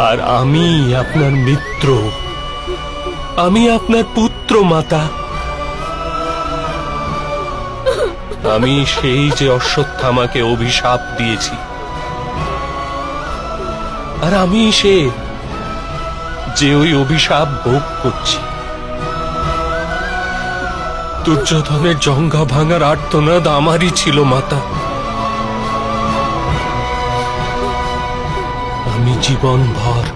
আর আমি আপনার মিত্র, আমি আপনার পুত্র মাতা। আমি সেই যে অশ্বত্থামাকে অভিশাপ দিয়েছি, আর আমি সে যে ওই অভিশাপ ভোগ করছি। দুর্যোধনের জঙ্ঘা ভাঙার আর্তনাদ আমারই ছিল মাতা। আমি জীবনভর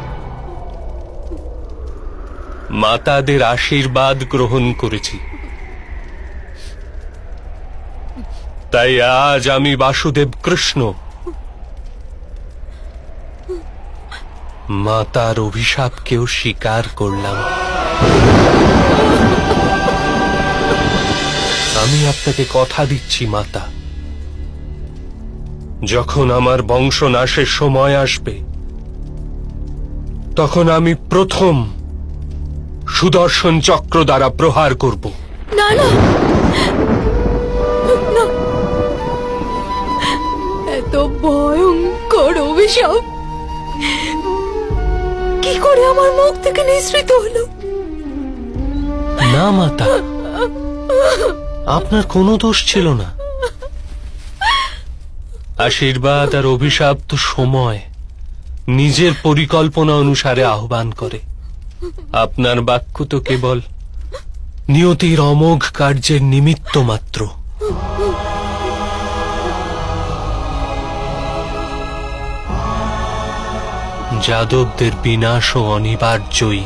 মাতাদের আশীর্বাদ গ্রহণ করেছি। তাই আজ আমি বাসুদেব কৃষ্ণ মাতার অভিশাপকেও স্বীকার করলাম। আমি আপনাকে কথা দিচ্ছি মাতা, যখন আমার বংশনাশের সময় আসবে, তখন আমি প্রথম সুদর্শন চক্র দ্বারা প্রহার করব। না না, এত ভয়ঙ্কর অভিশাপ কি করে আমার মুখ থেকে নিঃসৃত হলো? না মাতা, আপনার কোনো দোষ ছিল না। আশীর্বাদ আর অভিশাপ তো সময় নিজের পরিকল্পনা অনুসারে আহ্বান করে। আপনার বাক্য তো কেবল নিয়তির অমোঘ কার্যের নিমিত্ত মাত্র। যাদবদের বিনাশও অনিবার্যই।